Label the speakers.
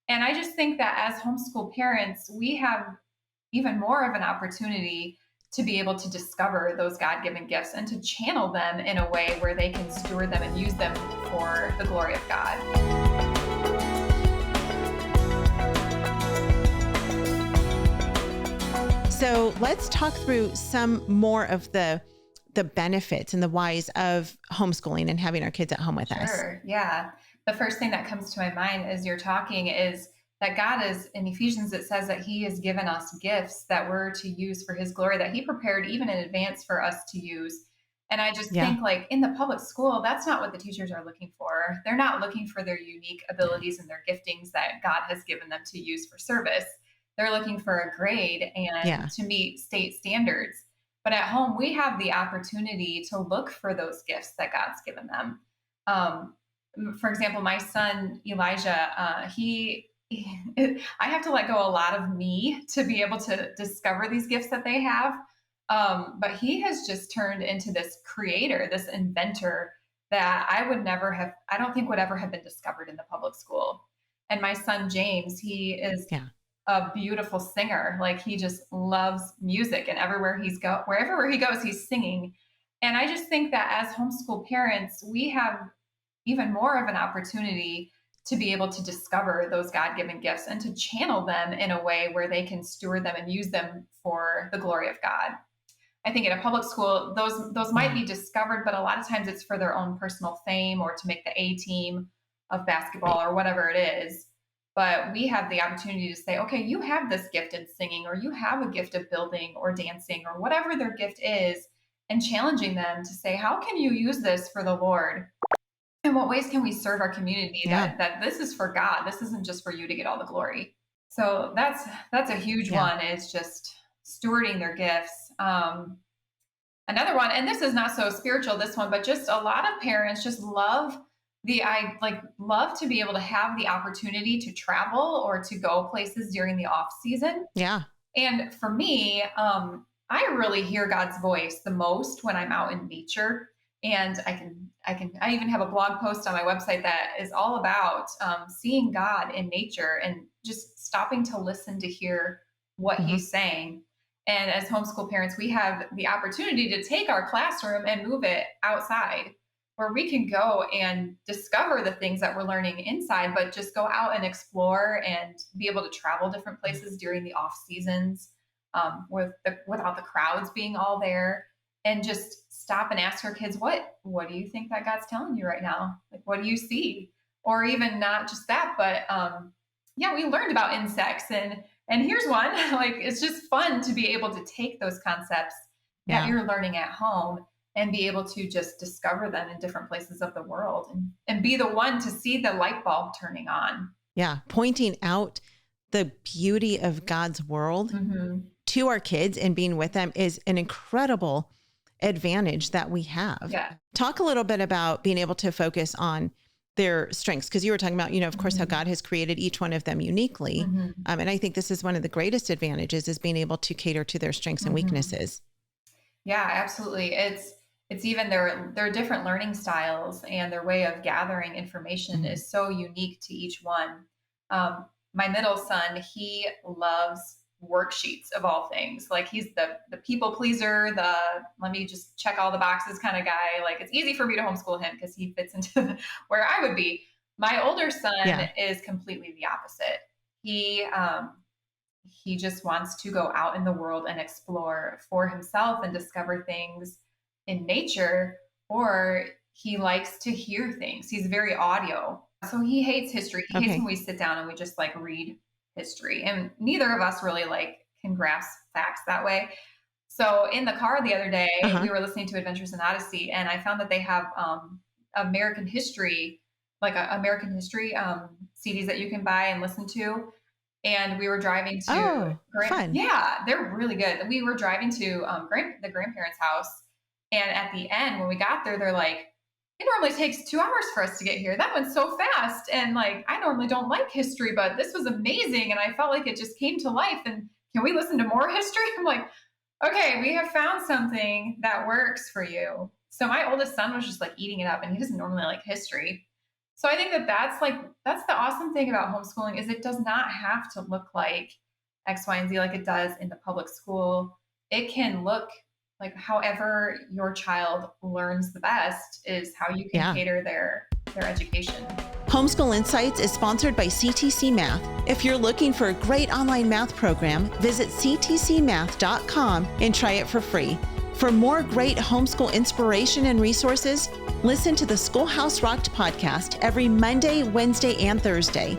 Speaker 1: And I just think that as homeschool parents, we have even more of an opportunity to be able to discover those God given gifts and to channel them in a way where they can steward them and use them for the glory of God.
Speaker 2: So let's talk through some more of the benefits and the whys of homeschooling and having our kids at home with us.
Speaker 1: Sure. Yeah. The first thing that comes to my mind as you're talking is that God is in Ephesians, it says that He has given us gifts that we're to use for His glory, that He prepared even in advance for us to use. And I just
Speaker 2: Yeah.
Speaker 1: think, like in the public school, that's not what the teachers are looking for. They're not looking for their unique abilities and their giftings that God has given them to use for service. They're looking for a grade and
Speaker 2: Yeah.
Speaker 1: to meet state standards. But at home, we have the opportunity to look for those gifts that God's given them. Um, for example, my son Elijah, I have to let go a lot of me to be able to discover these gifts that they have. But he has just turned into this creator, this inventor that I would never have, I don't think would ever have been discovered in the public school. And my son James, he is
Speaker 2: Yeah.
Speaker 1: a beautiful singer. Like he just loves music, and wherever he goes, he's singing. And I just think that as homeschool parents, we have even more of an opportunity to be able to discover those God-given gifts and to channel them in a way where they can steward them and use them for the glory of God. I think in a public school, those might
Speaker 2: Yeah.
Speaker 1: be discovered, but a lot of times it's for their own personal fame or to make the A team of basketball
Speaker 2: Right.
Speaker 1: or whatever it is. But we have the opportunity to say, okay, you have this gift in singing, or you have a gift of building or dancing, or whatever their gift is, and challenging them to say, how can you use this for the Lord? In what ways can we serve our community
Speaker 2: Yeah.
Speaker 1: that this is for God? This isn't just for you to get all the glory. So that's a huge
Speaker 2: Yeah.
Speaker 1: one, is just stewarding their gifts. Another one, and this is not so spiritual, this one, but just a lot of parents just love I like love to be able to have the opportunity to travel or to go places during the off season.
Speaker 2: Yeah.
Speaker 1: And for me, I really hear God's voice the most when I'm out in nature. And I even have a blog post on my website that is all about seeing God in nature and just stopping to listen to hear what
Speaker 2: Hmm.
Speaker 1: He's saying. And as homeschool parents, we have the opportunity to take our classroom and move it outside where we can go and discover the things that we're learning inside, but just go out and explore and be able to travel different places during the off seasons without the crowds being all there, and just stop and ask our kids, what do you think that God's telling you right now? Like, what do you see? Or even not just that, but yeah, we learned about insects, and here's one. Like, it's just fun to be able to take those concepts that
Speaker 2: Yeah.
Speaker 1: you're learning at home and be able to just discover them in different places of the world, and be the one to see the light bulb turning on.
Speaker 2: Yeah. Pointing out the beauty of God's world
Speaker 1: Mm-hmm.
Speaker 2: to our kids and being with them is an incredible advantage that we have.
Speaker 1: Yeah.
Speaker 2: Talk a little bit about being able to focus on their strengths, because you were talking about, of course, how
Speaker 1: Mm-hmm.
Speaker 2: God has created each one of them uniquely.
Speaker 1: Mm-hmm.
Speaker 2: And I think this is one of the greatest advantages, is being able to cater to their strengths and
Speaker 1: Mm-hmm.
Speaker 2: weaknesses.
Speaker 1: Yeah, absolutely. It's even their different learning styles, and their way of gathering information
Speaker 2: Mhm.
Speaker 1: is so unique to each one. My middle son, he loves worksheets of all things. Like, he's the people pleaser, the let me just check all the boxes kind of guy. Like, it's easy for me to homeschool him because he fits into where I would be. My older son
Speaker 2: Yeah.
Speaker 1: is completely the opposite. He just wants to go out in the world and explore for himself and discover things in nature, or he likes to hear things. He's very audio. So he hates history. He hates when
Speaker 2: Okay.
Speaker 1: we sit down and we just like read history. And neither of us really like can grasp facts that way. So in the car the other day,
Speaker 2: Uh-huh.
Speaker 1: we were listening to Adventures in Odyssey, and I found that they have American history, like American history CDs that you can buy and listen to. And we were driving to
Speaker 2: Oh, fun.
Speaker 1: yeah, they're really good. We were driving to the grandparents' house, and at the end, when we got there, they're like, "It normally takes 2 hours for us to get here. That went so fast." And like, I normally don't like history, but this was amazing, and I felt like it just came to life. And can we listen to more history? I'm like, okay, we have found something that works for you. So my oldest son was just like eating it up, and he doesn't normally like history. So I think that that's the awesome thing about homeschooling is it does not have to look like X, Y, and Z like it does in the public school. It can look like however your child learns the best is how you can
Speaker 2: Yeah.
Speaker 1: cater their education.
Speaker 2: Homeschool Insights is sponsored by CTC Math. If you're looking for a great online math program, visit ctcmath.com and try it for free. For more great homeschool inspiration and resources, listen to the Schoolhouse Rocked podcast every Monday, Wednesday, and Thursday.